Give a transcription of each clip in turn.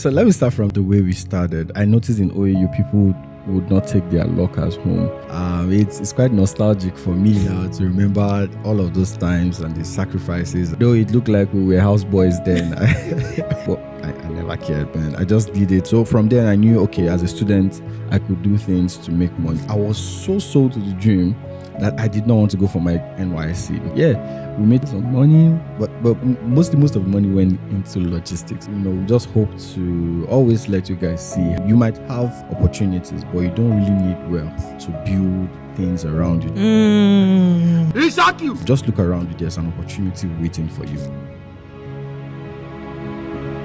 So let me start from the way we started. I noticed in OAU people would not take their lockers home. It's quite nostalgic for me now to remember all of those times and the sacrifices. Though it looked like we were houseboys then, but I never cared, man. I just did it. So from then I knew, okay, as a student, I could do things to make money. I was so sold to the dream that I did not want to go for my NYC. Yeah, we made some money, but most of the money went into logistics. We just hope to always let you guys see you might have opportunities, but you don't really need wealth to build things around you. Just look around you. There's an opportunity waiting for you.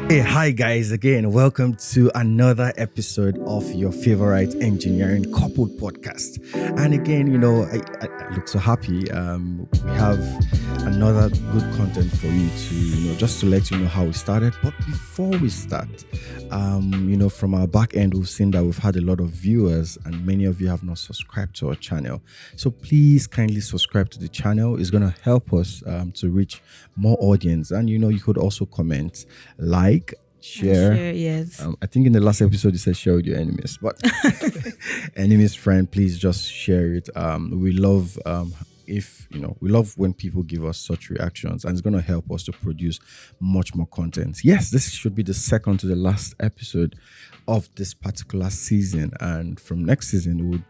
Hey, hi guys, again, welcome to another episode of your favorite engineering coupled podcast. And again, I look so happy. We have another good content for you to, just to let you know how we started. But before we start, from our back end, we've seen that we've had a lot of viewers and many of you have not subscribed to our channel. So please kindly subscribe to the channel. It's going to help us to reach more audience. And, you could also comment, share. Yes. I think in the last episode you said share with your enemies, but enemies, friend, please just share it. We love we love when people give us such reactions, and it's going to help us to produce much more content. Yes, this should be the second to the last episode of this particular season, and from next season we would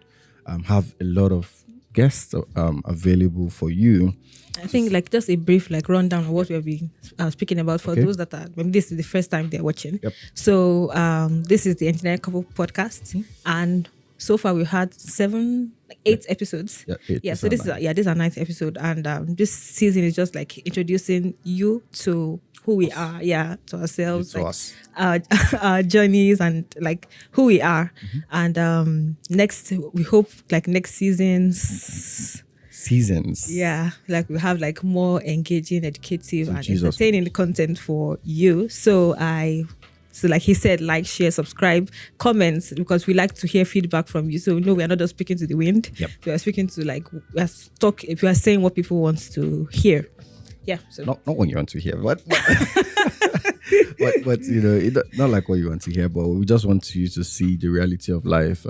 have a lot of guests available for you. I think just a brief rundown of what we have been speaking about for those that are, maybe this is the first time they're watching. Yep. So this is the Engineering Couple podcast, and so far we've had 8 episodes. Yeah, so this is our 9th episode, and this season is just introducing you to who we are, to ourselves, us. Our journeys and who we are. And next, we hope next seasons, we have more engaging, educative, and entertaining content for you. So like he said, share, subscribe, comments, because we like to hear feedback from you. So we are not just speaking to the wind. Yep. We are speaking to if we are saying what people want to hear. Yeah. So not what you want to hear, but not like what you want to hear, but we just want you to see the reality of life,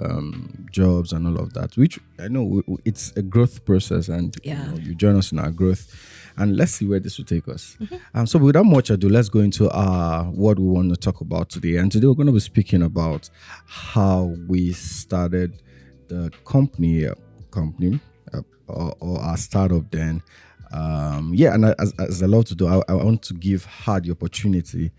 jobs and all of that, which I know it's a growth process, and you join us in our growth, and let's see where this will take us. So without much ado, let's go into what we want to talk about today. And today we're going to be speaking about how we started the company or our startup then. And as I love to do, I want to give her the opportunity.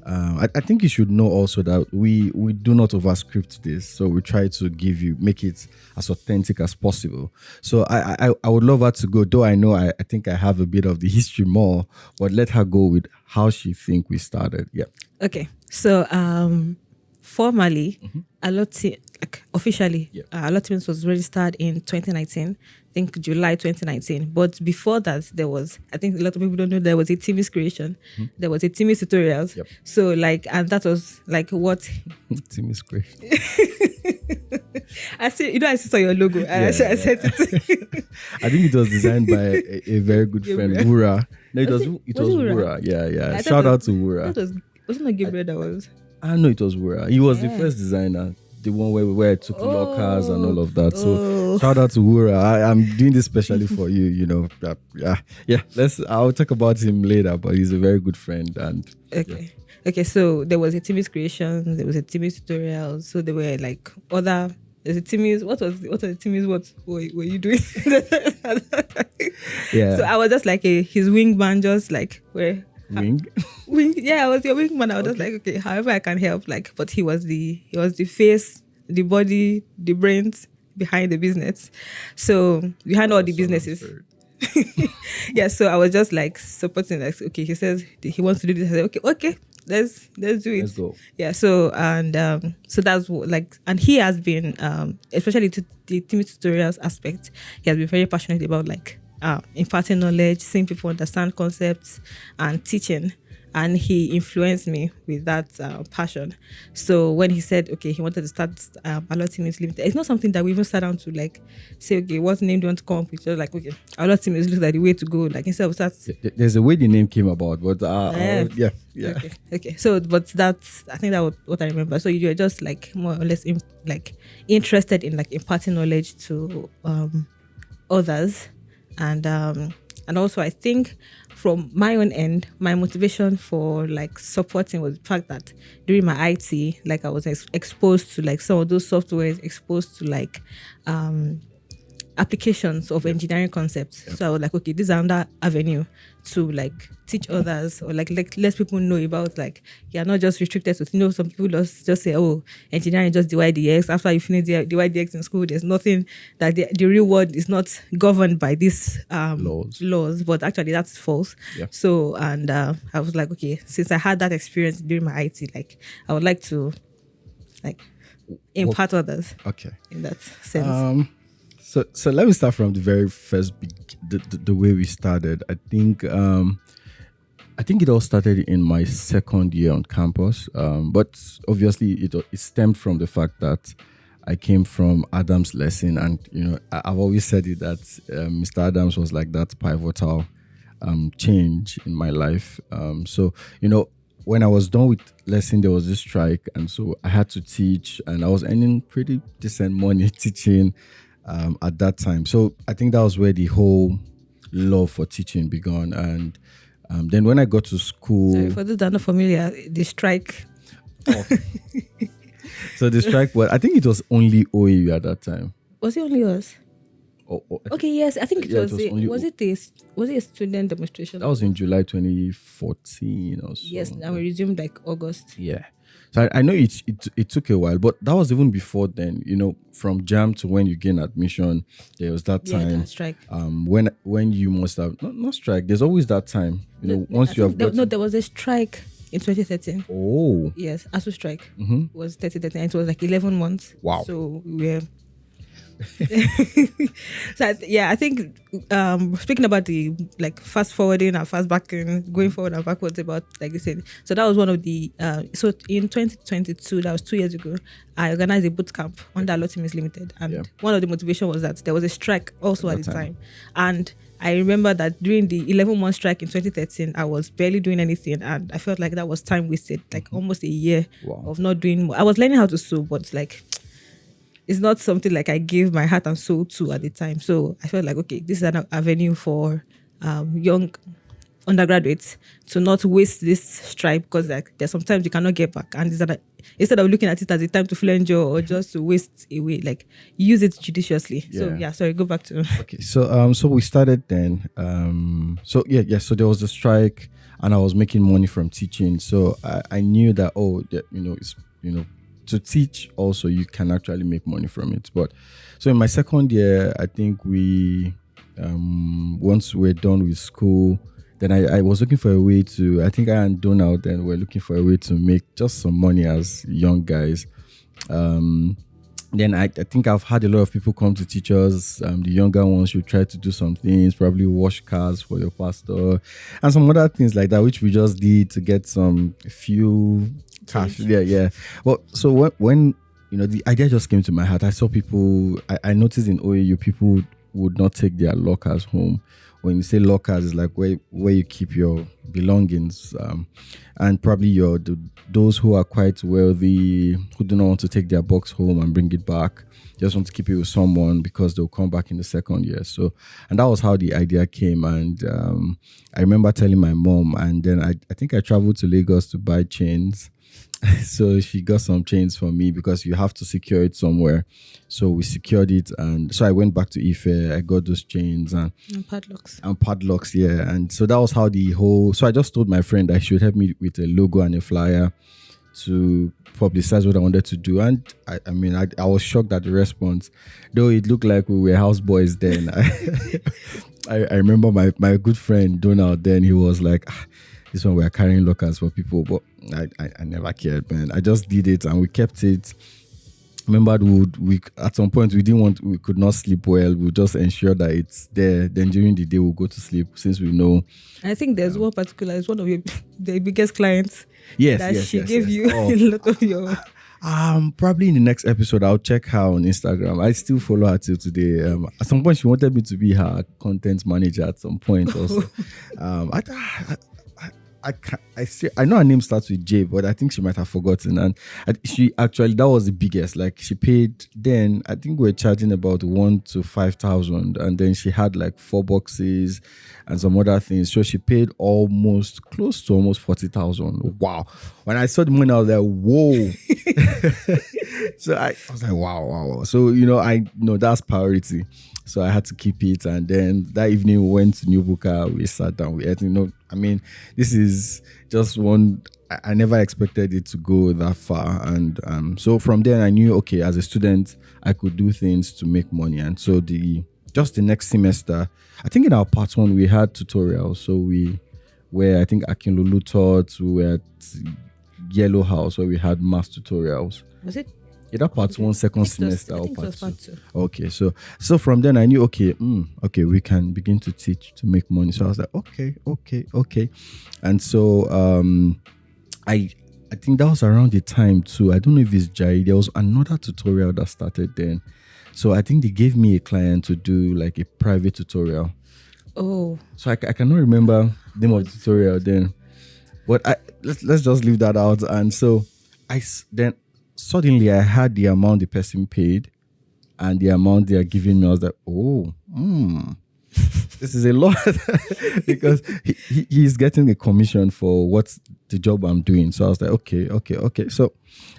I think you should know also that we do not overscript this, so we try to make it as authentic as possible. So I would love her to go, though I know I think I have a bit of the history more, but let her go with how she think we started. Yeah. Okay. So formally, officially, Alo-Fusion was registered in 2019. I think July 2019. But before that, there was, I think a lot of people don't know, there was a Timmy's creation. There was a Timmy's tutorials. Yep. So and that was what Timmy's creation. I see. I saw your logo. I said it. I think it was designed by a very good friend, Wura. No, it was Wura. Yeah. Shout out to Wura. Wasn't it Gabriel that was? I know it was Wura. He was the first designer. The one where I took lockers and all of that. So shout out to Wura. I'm doing this specially for you. I'll talk about him later, but he's a very good friend. And okay. So there was a Timmy's creation. There was a Timmy's tutorial. So there were other. There's a Timmy's. What was the Timmy's? What were you doing? Yeah. So I was just his wingman, just where. Wing? Yeah, I was your wingman. I was just okay, however I can help. But he was the face, the body, the brains behind the business. So behind all the businesses. Yeah, so I was just supporting. Okay, he says he wants to do this. I said, okay, let's do it. Let's go. Yeah. So so that's and he has been especially to the team tutorials aspect. He has been very passionate about imparting knowledge, seeing people understand concepts, and teaching. and he influenced me with that passion. So when he said, okay, he wanted to start Alo-Fusion Limited, it's not something that we even sat down to like say, okay, what name do you want to come up with? Just like, okay, Alo-Fusion looks like the way to go. Like instead of start, there's a way the name came about, but yeah. Okay. So, but that's, I think that was what I remember. So you're just like more or less interested in like imparting knowledge to others, and also I think from my own end, my motivation for like supporting was the fact that during my IT, like I was exposed to like some of those softwares, exposed to like applications of engineering concepts. Yep. So I was like, okay, this is another avenue to like teach others, or like let people know about, like, you're not just restricted to, some people just say, oh, engineering just divide the X. After you finish the divide the X in school, there's nothing, that the real world is not governed by these laws, but actually that's false. Yep. So, and I was like, okay, since I had that experience during my IT, like I would like to like impart others. Okay. In that sense. So let me start from the very first the way we started. I think it all started in my second year on campus. But obviously it stemmed from the fact that I came from Adam's lesson, and I've always said it that Mr. Adams was like that pivotal change in my life. So when I was done with lesson, there was this strike, and so I had to teach, and I was earning pretty decent money teaching. At that time. So I think that was where the whole love for teaching began. And then when I got to school... Sorry, for those that are not familiar, the strike... Oh. So the strike, I think it was only OAU at that time. Was it only us? Oh, okay, yes. I think it was it a student demonstration? That was in July 2014 or so. Yes, and we resumed like August. Yeah. So I know it took a while, but that was even before then. From JAM to when you gain admission, there was that time. Yeah, that strike. When you must have not strike. There's always that time. Once you have there was a strike in 2013. Oh. Yes, ASU strike was 2013. It was like 11 months. Wow. So we were. So I think speaking about the like fast forwarding and fast backing, going forward and backwards, about like you said, so that was one of the so in 2022, that was 2 years ago, I organized a boot camp under Alo-Fusion Limited, and one of the motivation was that there was a strike also at the time, and I remember that during the 11-month strike in 2013, I was barely doing anything, and I felt like that was time wasted, like almost a year of not doing more. I was learning how to sew, but like it's not something like I gave my heart and soul to at the time. So I felt like, okay, this is an avenue for young undergraduates to not waste this strike, because like there's sometimes you cannot get back, and instead of looking at it as a time to flange or just to waste away, like use it judiciously. Yeah. So sorry, go back to okay. So we started then. So there was a strike, and I was making money from teaching. So I knew that it's to teach also you can actually make money from it. But so in my second year, I think we once we're done with school, then I was looking for a way to, I think I and Donald then were looking for a way to make just some money as young guys. Then I think I've had a lot of people come to teach us. The younger ones should try to do some things, probably wash cars for your pastor and some other things like that, which we just did to get some few cash. Yeah. Well, so when the idea just came to my heart, I saw people, I noticed in OAU people would not take their lockers home. When you say lockers, it's like where you keep your belongings, and probably those who are quite wealthy, who do not want to take their box home and bring it back, just want to keep it with someone because they'll come back in the second year. So, and that was how the idea came. And I remember telling my mom, and then I think I traveled to Lagos to buy chains. So she got some chains for me because you have to secure it somewhere. So we secured it, and so I went back to Ife. I got those chains and padlocks. Yeah. And so that was how so I just told my friend I should help me with a logo and a flyer to publicize what I wanted to do. And I was shocked at the response, though it looked like we were houseboys then. I remember my good friend Donald then, he was like, this one we're carrying lockers for people, but I never cared, man. I just did it, and we kept it. remember we at some point we could not sleep well. We just ensure that it's there. Then during the day we'll go to sleep, since we know. I think there's one particular, it's one of the biggest clients. Yes, she gave you a lot of your. Probably in the next episode I'll check her on Instagram. I still follow her till today. At some point she wanted me to be her content manager at some point also. I know her name starts with J, but I think she might have forgotten. And she actually, that was the biggest. Like, she paid then, I think we were charging about 1,000 to 5,000, and then she had like 4 boxes and some other things. So she paid close to almost 40,000. Wow! When I saw the money, I was like, whoa! So I was like, wow. So I know that's priority. So I had to keep it. And then that evening we went to New Buka. We sat down. We ate. This is just one. I never expected it to go that far. And so from there I knew, okay, as a student I could do things to make money. And so the next semester, I think in our part 1 we had tutorials. So we were, I think Akinlulu taught. We were at Yellow House where we had math tutorials. Was it? Yeah, that part 1 second semester or part part 2. Okay, so from then I knew, okay, we can begin to teach to make money. So I was like, okay. And so I think that was around the time too. I don't know if it's Jai. There was another tutorial that started then. So I think they gave me a client to do like a private tutorial. Oh. So I cannot remember the name of the tutorial then. But let's just leave that out. And so suddenly I had the amount the person paid and the amount they are giving me. I was like, this is a lot. Because he's getting a commission for what's the job I'm doing. So I was like, okay. So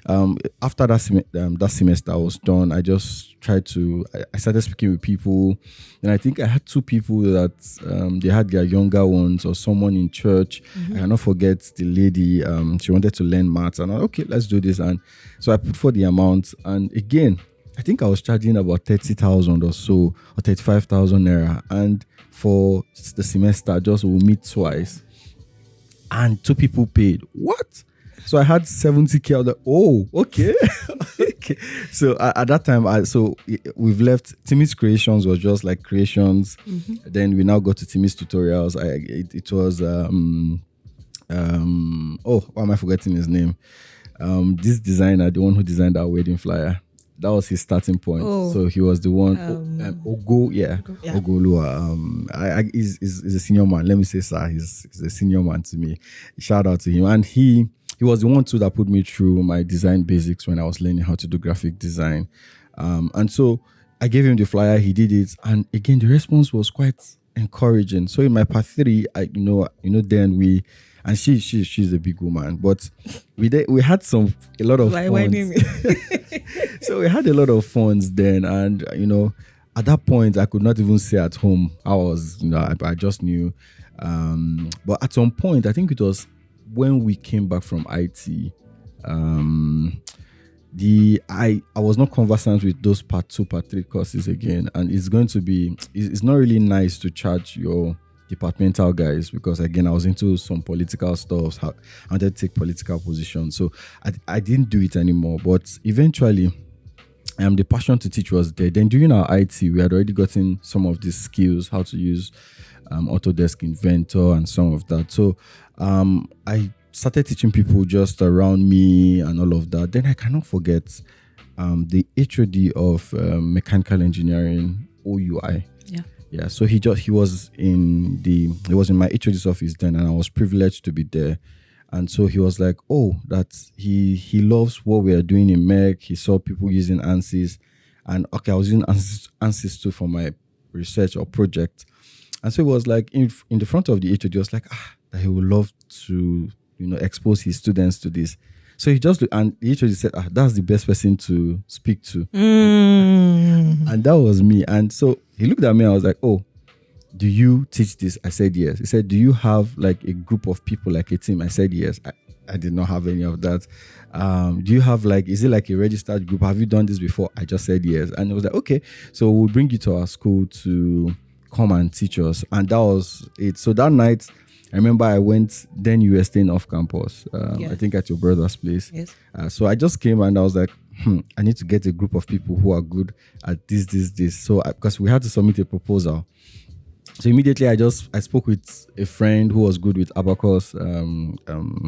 after that semester I was done, I just tried to, I started speaking with people. And I think I had 2 people that they had their younger ones, or someone in church. I cannot forget the lady. She wanted to learn maths, and I, okay, let's do this. And so I put for the amount, and again, I think I was charging about 30,000 or so, or 35,000 naira. And for the semester, just we'll meet twice. And 2 people paid. What? So I had 70K. I was like, oh, okay. Okay. So at that time, we've left. Timmy's Creations was just like creations. Then we now got to Timmy's Tutorials. It was, why am I forgetting his name? This designer, the one who designed our wedding flyer. That was his starting point. So he was the one. Ogolua. He's a senior man. Let me say, sir, he's a senior man to me. Shout out to him. And he was the one too that put me through my design basics when I was learning how to do graphic design. And so I gave him the flyer. He did it, and again the response was quite encouraging. So in my part 3, then we. And she's a big woman, but we had a lot of funds. So we had a lot of funds then, and at that point I could not even stay at home. I just knew. But at some point, I think it was when we came back from IT, I was not conversant with those part 2, part 3 courses again, and it's not really nice to charge your departmental guys, because again I was into some political stuff. I wanted to take political positions, so I didn't do it anymore. But eventually the passion to teach was there. Then during our IT, we had already gotten some of these skills, how to use Autodesk Inventor and some of that. So I started teaching people just around me and all of that. Then I cannot forget the HOD of mechanical engineering, OUI. Yeah, so he was in my HOD's office then, and I was privileged to be there. And so he was like, that he loves what we are doing in mech. He saw people using ANSYS, and I was using ANSYS too for my research or project. And so it was like in the front of the HOD, he was like, that he would love to expose his students to this. So he just, and the HOD said, that's the best person to speak to. And that was me. And so he looked at me and I was like, do you teach this? I said, yes. He said, do you have like a group of people, like a team? I said, yes. I did not have any of that. Do you have is it like a registered group? Have you done this before? I just said yes. And it was like, okay, so we'll bring you to our school to come and teach us. And that was it. So that night, I remember I went, then you were staying off campus, I think at your brother's place. Yes. So I just came and I was like, I need to get a group of people who are good at this. So because we had to submit a proposal. So immediately I spoke with a friend who was good with Abacus, Mr.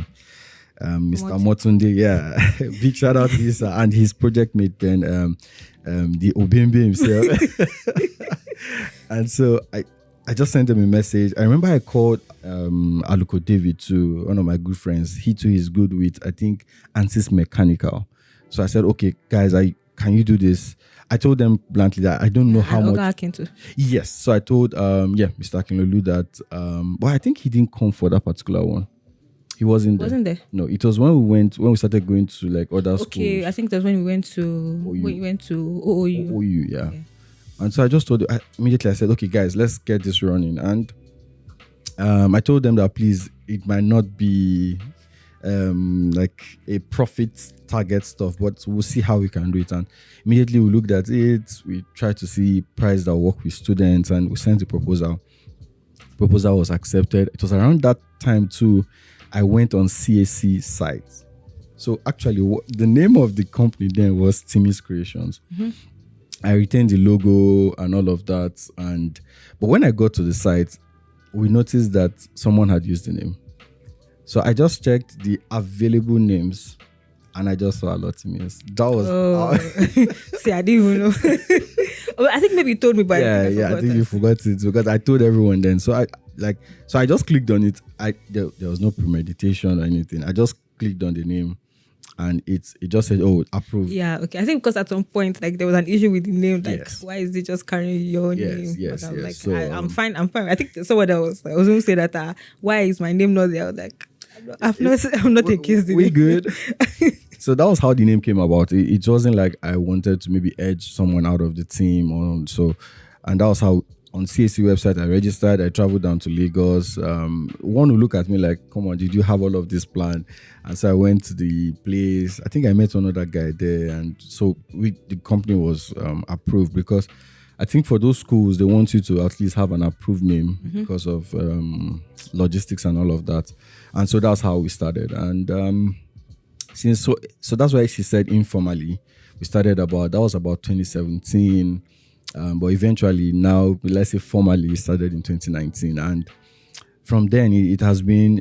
Motunde. Yeah, big shout out to this and his project mate then, the Obembe himself. And so I just sent him a message. I remember I called Aluko David too, one of my good friends. He too is good with, I think, ANSYS Mechanical. So I said, okay, guys, can you do this? I told them bluntly that I don't know how much. Yes. So I told Mr. Akinlolu that but I think he didn't come for that particular one. He wasn't there. No, it was when we started going to like other schools. Okay, I think that's when we went to OOU. OOU, yeah. And so I just told immediately I said, okay guys, let's get this running. And I told them that please, it might not be like a profit target stuff, but we'll see how we can do it. And immediately we looked at it, we tried to see price that work with students, and we sent a proposal. Proposal was accepted. It was around that time too I went on CAC site. So actually the name of the company then was Timmy's Creations. I retained the logo and all of that, but when I got to the site, we noticed that someone had used the name. So I just checked the available names, and I just saw a lot of names. That was see, I didn't even know. I think maybe you told me, but I think you forgot it because I told everyone then. So I just clicked on it. There was no premeditation or anything. I just clicked on the name. And it just said, "Oh, approved." Yeah, okay. I think because at some point, like there was an issue with the name. Like, why is it just carrying your name? Yes. Like, so, I'm fine. I think someone else. I was going to say that. Why is my name not there? I was like, I'm not against the name. We good. So that was how the name came about. It wasn't like I wanted to maybe edge someone out of the team or so. And that was how on CAC website I registered. I traveled down to Lagos. One would look at me like, come on, did you have all of this planned? And so I went to the place. I think I met one other guy there. And so the company was approved because I think for those schools, they want you to at least have an approved name because of logistics and all of that. And so that's how we started. And so that's why she said informally. We started that was about 2017. But eventually now, let's say formally, started in 2019. And from then, it has been,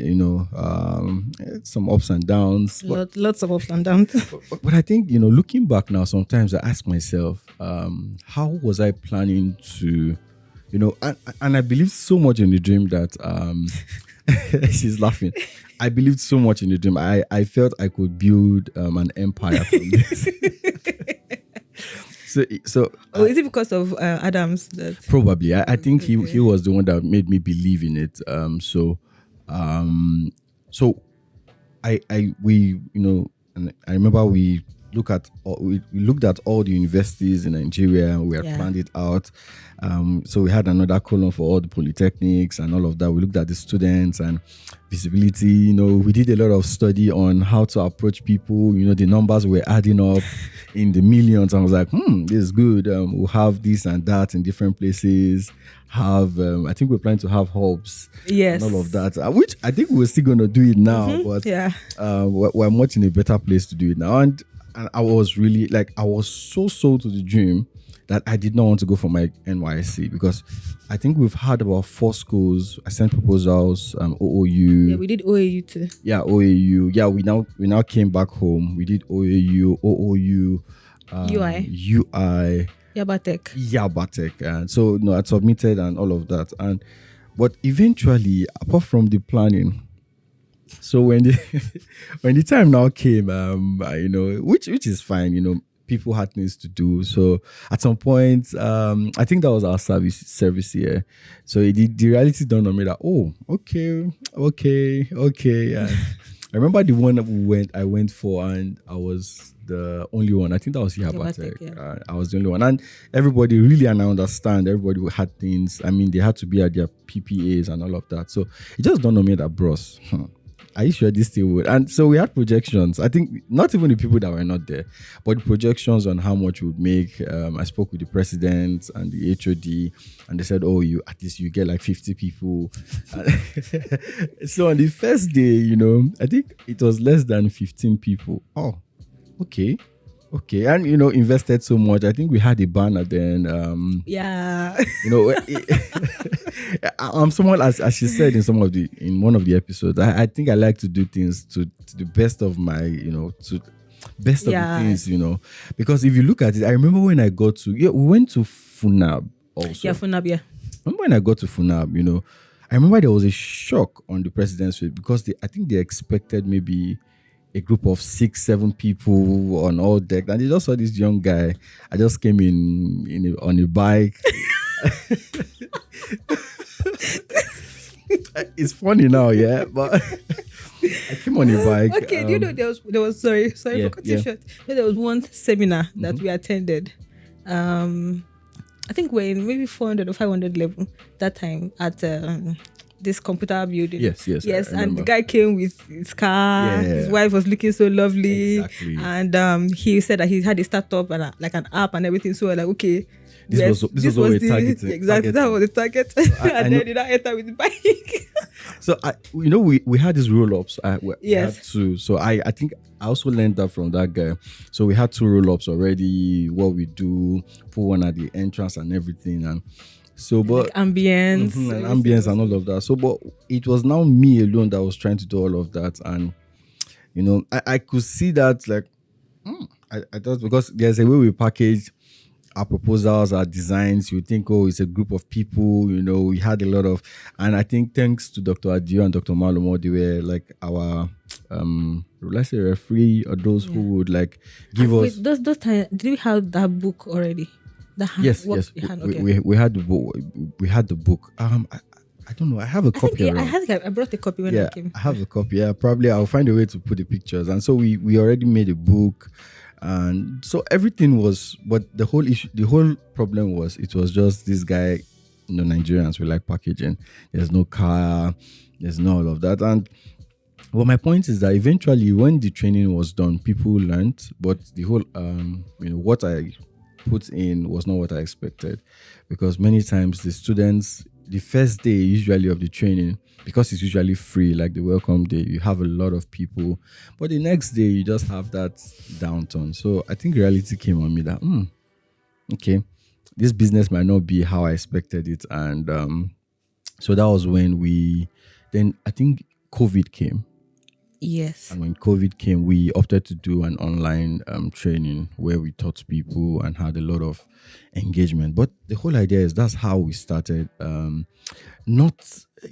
some ups and downs. Lots of ups and downs. But I think, looking back now, sometimes I ask myself, how was I planning to, and I believed so much in the dream that, she's laughing. I believed so much in the dream. I felt I could build an empire from this. So is it because of Adams? That probably. I think he was the one that made me believe in it. And I remember we looked at all the universities in Nigeria, and we had planned it out. So we had another column for all the polytechnics and all of that. We looked at the students and visibility. We did a lot of study on how to approach people. The numbers were adding up in the millions. I was like, this is good. We'll have this and that in different places. I think we're planning to have hubs. Yes. And all of that, which I think we're still going to do it now. But we're much in a better place to do it now. And I was really I was so sold to the dream that I did not want to go for my NYSC because I think we've had about 4 schools. I sent proposals, OOU. Yeah, we did OAU too. Yeah, OAU. Yeah, we now came back home. We did OAU, OOU, UI. Yabatek. And so I submitted and all of that. But eventually, apart from the planning, so when the time now came, which is fine, people had things to do. So at some point, I think that was our service here. So the reality dawned on me that, okay. And I remember the one that I went for, and I was the only one. I think that was Yabatek. I was the only one, and everybody really, and I understand, everybody had things. I mean, they had to be at their PPAs and all of that. So it just dawned on me that, bros. Are you sure this still would? And so we had projections. I think not even the people that were not there, but the projections on how much we would make. I spoke with the president and the HOD, and they said, at least you get like 50 people. So on the first day, I think it was less than 15 people. Oh, okay. Okay, and invested so much. I think we had a banner then. Yeah. I'm someone as she said in one of the episodes. I think I like to do things to the best of my to best of the things because if you look at it, I remember when I got to we went to Funab also. Yeah, Funab. Yeah. Remember when I got to Funab, I remember there was a shock on the president's face because I think they expected maybe a group of 6-7 people on all deck, and they just saw this young guy. I just came on a bike. It's funny now, yeah, but I came on a bike. Okay, there was sorry for cutting you short. There was one seminar that we attended. I think we're in maybe 400 or 500 level that time at this computer building. Yes. And the guy came with his car. His wife was looking so lovely. Exactly. And he said that he had a startup and like an app and everything. So we're like, okay, this was what we targeted. Exactly, that was the target. And then did I enter with the bike? So we had these roll-ups. We Yes. had two. So I think I also learned that from that guy. So we had 2 roll-ups already. What we do, put one at the entrance and everything, and so but like ambience, and ambience and all of that. So but it was now me alone that was trying to do all of that, and I could see that like I thought because there's a way we package our proposals, our designs, you think, oh, it's a group of people, we had a lot of, and I think thanks to Dr. Adio and Dr. Malomo, they were like our, let's say referee or those who would like give us. Wait, those times, did we have that book already? Yes. We had the book. We had the book. I don't know. I have a copy. I brought a copy when I came. I have a copy. Yeah, probably I'll find a way to put the pictures. And so we already made a book. And so everything was, but the whole problem was, it was just this guy, Nigerians, we like packaging. There's no car, there's no all of that. And well, my point is that eventually when the training was done, people learned, but the whole, what I put in was not what I expected, because many times the students, the first day usually of the training, because it's usually free, like the welcome day, you have a lot of people, but the next day you just have that downturn. So I think reality came on me that okay, this business might not be how I expected it. And so that was when then I think COVID came. Yes. And when COVID came, we opted to do an online training where we taught people and had a lot of engagement. But the whole idea is that's how we started.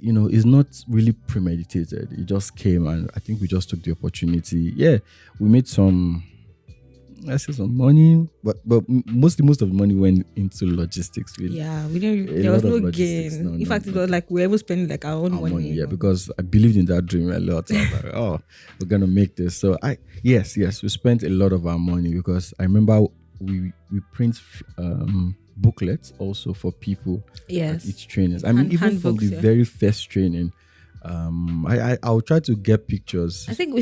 It's not really premeditated. It just came, and I think we just took the opportunity. Yeah, we made some money, but most of the money went into logistics. We didn't. There was no gain. In fact, it was like we were spending like our own money. Yeah, because I believed in that dream a lot. I was like, oh, we're gonna make this. So yes, we spent a lot of our money, because I remember we print booklets also for people. Yes. At each training. I mean, even from the very first training, I'll try to get pictures. I think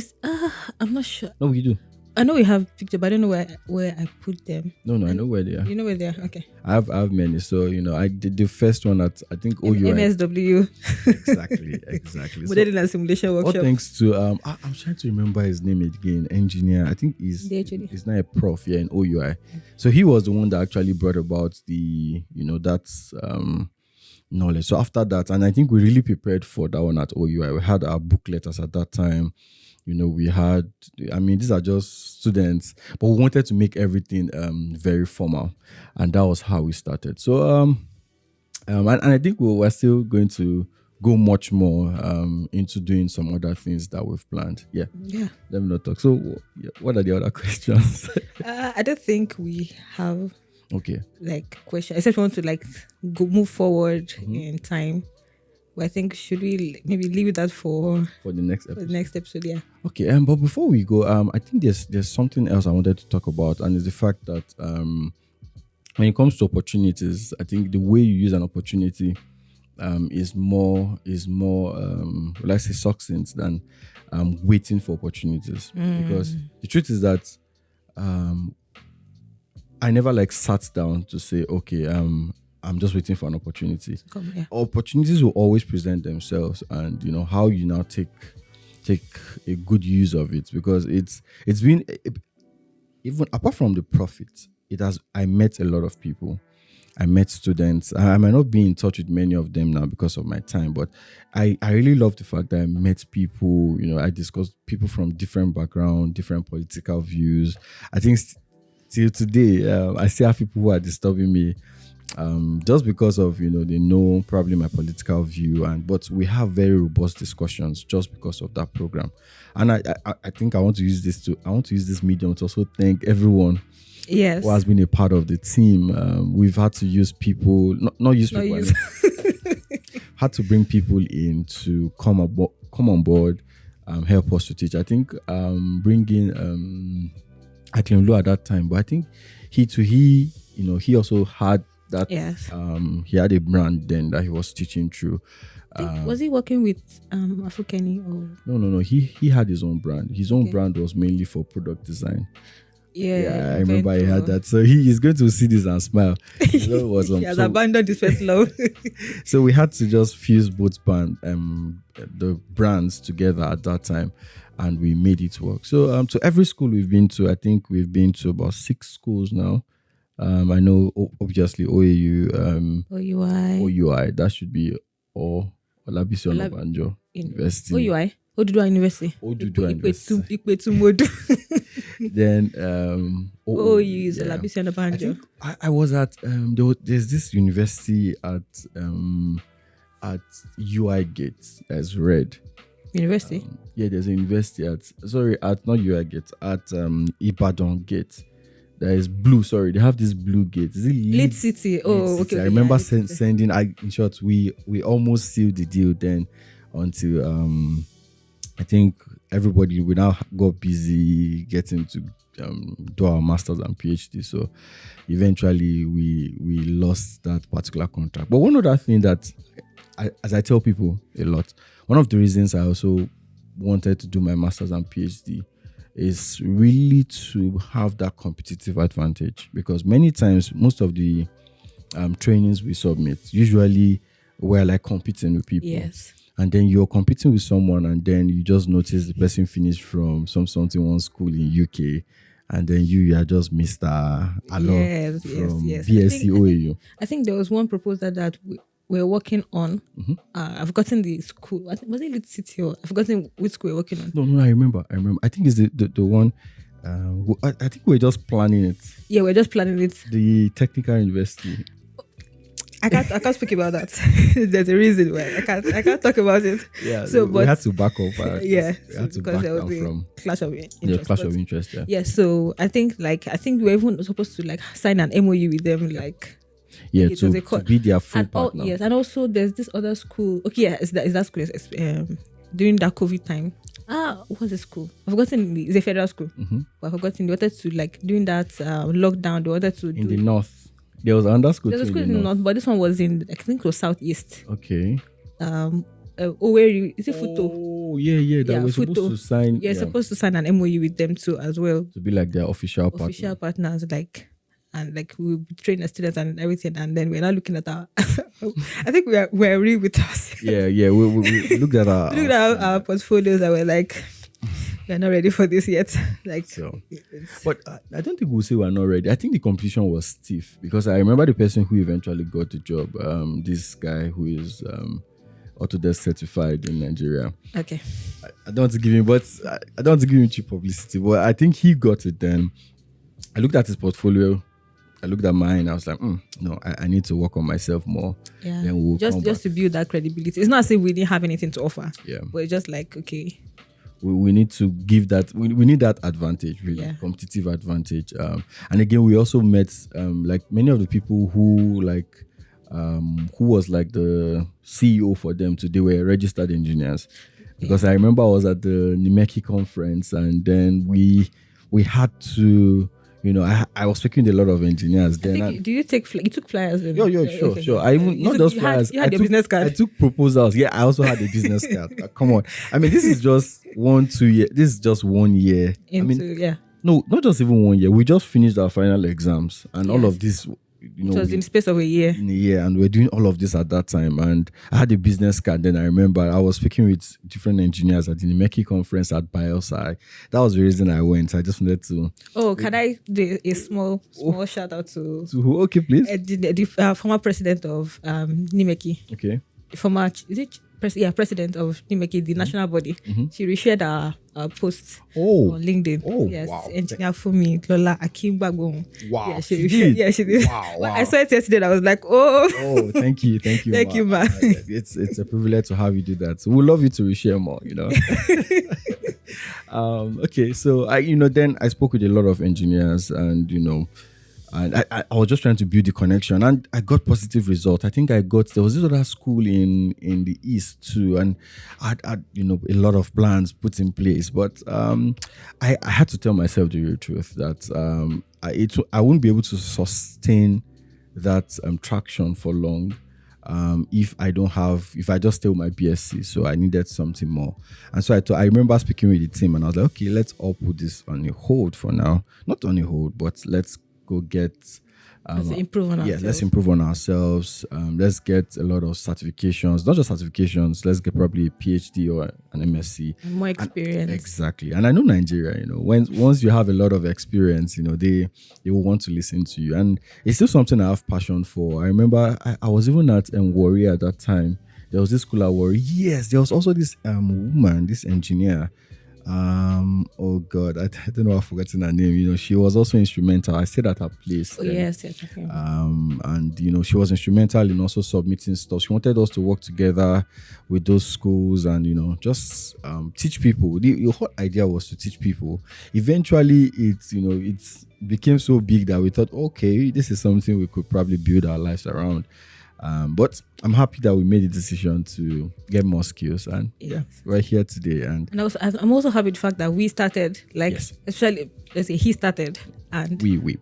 I'm not sure. No, we do. I know we have pictures, but I don't know where I put them. No, I know where they are. You know where they are? Okay. I have many. So, I did the first one at, I think, OUI. MSW. Exactly. Modeling and simulation workshop. All thanks to, I'm trying to remember his name again, engineer. I think he's not a prof here in OUI. So he was the one that actually brought about the, that's knowledge. So after that, and I think we really prepared for that one at OUI. We had our bookletters at that time. We had, these are just students, but we wanted to make everything very formal, and that was how we started. So, and I think we're still going to go much more into doing some other things that we've planned. Yeah. Let me not talk. So, what are the other questions? I don't think we have. Okay. Like questions, except we want to move forward in time. I think should we maybe leave that for the next episode? For the next episode, yeah. Okay, but before we go, I think there's something else I wanted to talk about, and it's the fact that when it comes to opportunities, I think the way you use an opportunity is more let's say succinct than waiting for opportunities. Because the truth is that I never sat down to say, okay, I'm just waiting for an opportunity. Opportunities will always present themselves, and how you now take a good use of it, because it's been even apart from the profit, I met a lot of people. I met students. I might not be in touch with many of them now because of my time, but I really love the fact that I met people. I discussed people from different backgrounds, different political views. I think till today, I still have people who are disturbing me, just because of they know probably my political view, but we have very robust discussions just because of that program. And I think I want to use this medium to also thank everyone. Yes. Who has been a part of the team. We've had to use people, not use people. Had to bring people in to come on board, help us to teach. I think bringing Akinolu at that time, but I think he also had that. Yes. He had a brand then that he was teaching through. Was he working with Africani or? No. He had his own brand. His own brand was mainly for product design. Yeah, I remember he had that. So he is going to see this and smile. He has abandoned his first love. So we had to just fuse both the brands together at that time, and we made it work. So to every school we've been to, I think we've been to about 6 schools now. I know obviously OAU, OUI. That should be Olabisi Onabanjo University. OUI. Oduduwa University. Then OU is Olabisi Onabanjo. I was at there's this university at UI Gate as red. University? There's a university at not UI Gate, at Ibadan Gate. There is blue. Sorry, they have this blue gate. Is it Lead City? Oh, okay. I remember sending. In short, we almost sealed the deal then, until I think everybody we now got busy getting to do our masters and PhD. So eventually we lost that particular contract. But one other thing that, as I tell people a lot, one of the reasons I also wanted to do my masters and PhD is really to have that competitive advantage, because many times most of the trainings we submit, usually we're like competing with people. Yes. And then you're competing with someone, and then you just notice the person finished from something one school in UK, and then you are just Mr. Alo from BSc OAU. I think there was one proposal that we're working on. Mm-hmm. I've forgotten the school. Was it Lead City or I've forgotten which school we're working on? No, I remember. I think it's the one. I think we're just planning it. Yeah, we're just planning it. The Technical University. I can't speak about that. There's a reason why I can't talk about it. Yeah, so we had to back up. We had to back down from clash of interest. Yeah, clash of interest. Yeah. Yeah. So I think we're even supposed to sign an MOU with them, Yeah, to be their full partner. Yes, and also there's this other school. Okay, yeah, is that school during that COVID time? What was the school? I've forgotten. It's a federal school. Mm-hmm. But I've forgotten. They wanted to during that lockdown. They wanted to in the north. There was another school. There's a school in the north, but this one was in, I think it was southeast. Okay. Where is it Futo? Oh, yeah. That was supposed to sign. Yeah, supposed to sign an MOU with them too as well. To be like their official partners, and we train the students and everything, and then we're now looking at our. I think we're real with us. Yeah. We looked at our portfolios and we're like, we're not ready for this yet. But I don't think we'll say we're not ready. I think the competition was stiff, because I remember the person who eventually got the job. This guy who is Autodesk certified in Nigeria. Okay. I don't want to give him cheap publicity, but I think he got it then. I looked at his portfolio. I looked at mine. I was like, no, I need to work on myself more. Yeah. Then we'll just to build that credibility. It's not as if we didn't have anything to offer. Yeah. But it's just okay. We need to give that. We need that advantage, really, competitive advantage. And again, we also met many of the people who was the CEO for them. So they were registered engineers. Because I remember I was at the Nimeki conference, and then we had to. I was speaking to a lot of engineers then. Do you take you took flyers? Then? Sure. I even not just flyers. You had your business card. I took proposals. Yeah, I also had a business card. Come on. I mean, this is just 1-2 years. This is just 1 year. No, not just even 1 year. We just finished our final exams, and all of this. it was in the space of a year. In a year, and we're doing all of this at that time. And I had a business card. Then I remember I was speaking with different engineers at the Nimeki conference at Biosci. That was the reason I went. I just wanted to. Oh, can I do a small shout out to who? Okay, please. The former president of Nimeki. Okay. Former president of Nimeki, the national body. She reshared our post on LinkedIn. Oh, yes, wow. engineer Fumi Lola Akimbagon. Wow. Yeah, she did. Yeah, she did. Wow. I saw it yesterday. I was like, oh. Oh, thank you, thank you, ma. It's a privilege to have you do that. So we'd love you to reshare more. Okay, so then I spoke with a lot of engineers, and and I was just trying to build the connection, and I got positive results. I think there was this other school in the East too, and I had a lot of plans put in place, but I had to tell myself the real truth that I wouldn't be able to sustain that traction for long if I just stay with my BSc. So I needed something more, and so I remember speaking with the team, and I was like, okay, let's all put this on a hold for now. Not on a hold, but let's go get let's improve on ourselves. Let's improve on ourselves. Let's get a lot of certifications, not just certifications. Let's get probably a PhD or an MSc. And more experience. Exactly. And I know Nigeria, once you have a lot of experience, they will want to listen to you. And it's still something I have passion for. I remember I was even at Warri at that time. There was this school at Warri. Yes, there was also this woman, this engineer. Oh God, I don't know, I've forgotten her name. She was also instrumental. I stayed at her place. Oh, yes. Okay. And she was instrumental in also submitting stuff. She wanted us to work together with those schools and just teach people. The whole idea was to teach people. Eventually, it became so big that we thought, okay, this is something we could probably build our lives around. But I'm happy that we made the decision to get more skills, and we're here today. And I'm also happy the fact that we started, especially let's say he started, and we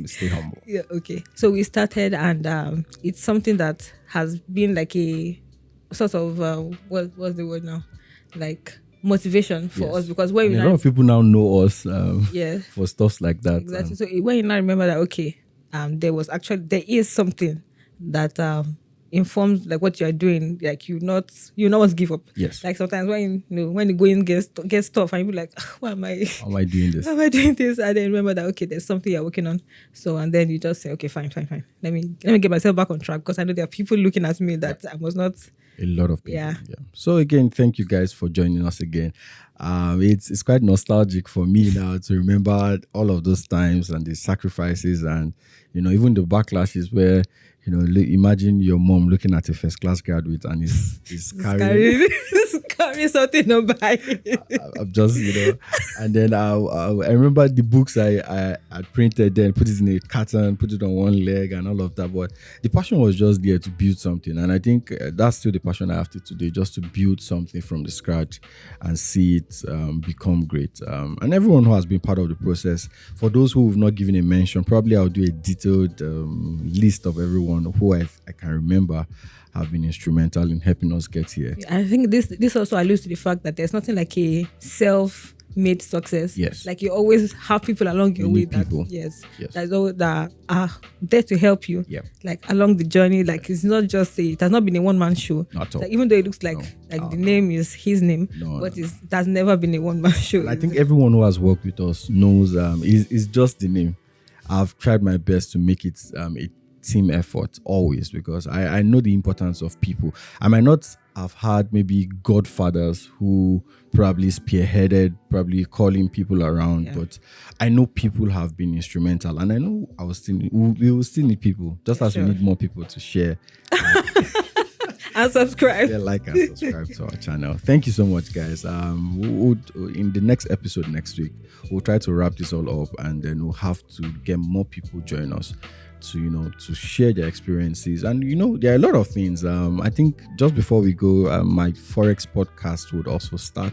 stay humble. Yeah, okay. So we started, and it's something that has been like a sort of what's the word now, like motivation for us, because when a lot of people now know us for stuff like that. Exactly. So when you now remember that, okay, there is something that informs like what you're doing, like you not give up. Yes. Like sometimes when the going gets tough, and you be like, why am I doing this? Why am I doing this? And then remember that, okay, there's something you're working on. So and then you just say, okay, fine. Let me get myself back on track, because I know there are people looking at me that I was not. A lot of people. Yeah. So again, thank you guys for joining us again. It's quite nostalgic for me now to remember all of those times and the sacrifices, and even the backlashes where imagine your mom looking at a first class graduate and is carrying something on by. I'm just and then I remember the books I printed, then put it in a carton, put it on one leg and all of that. But the passion was just there to build something, and I think that's still the passion I have to today, just to build something from the scratch and see it become great. And everyone who has been part of the process, for those who have not given a mention, probably I'll do a detailed list of everyone who I can remember have been instrumental in helping us get here. I think this also alludes to the fact that there's nothing like a self-made success. Yes. Like you always have people along your way that are there to help you. Yep. Like along the journey. Like it's not just it has not been a one-man show. Not at all. Like, even though it looks like the name is his name, but it has never been a one-man show. And I think everyone who has worked with us knows it's just the name. I've tried my best to make it a team effort always, because I know the importance of people. I might not have had maybe godfathers who probably spearheaded, probably calling people around, but I know people have been instrumental, and I know we will still need people, just as we need more people to share and subscribe. Like and subscribe to our channel. Thank you so much, guys. In the next episode next week, we'll try to wrap this all up, and then we'll have to get more people join us to share their experiences. And there are a lot of things. I think just before we go, my Forex podcast would also start,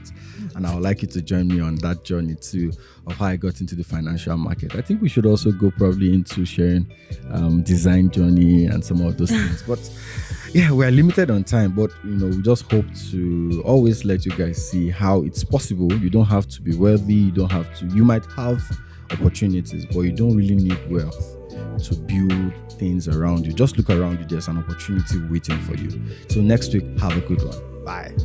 and I would like you to join me on that journey too, of how I got into the financial market. I think we should also go probably into sharing design journey and some of those things. But yeah, we are limited on time, but we just hope to always let you guys see how it's possible. You don't have to be wealthy. You don't have to. You might have opportunities, but you don't really need wealth to build things around you. Just look around you. There's an opportunity waiting for you. So next week, have a good one. Bye.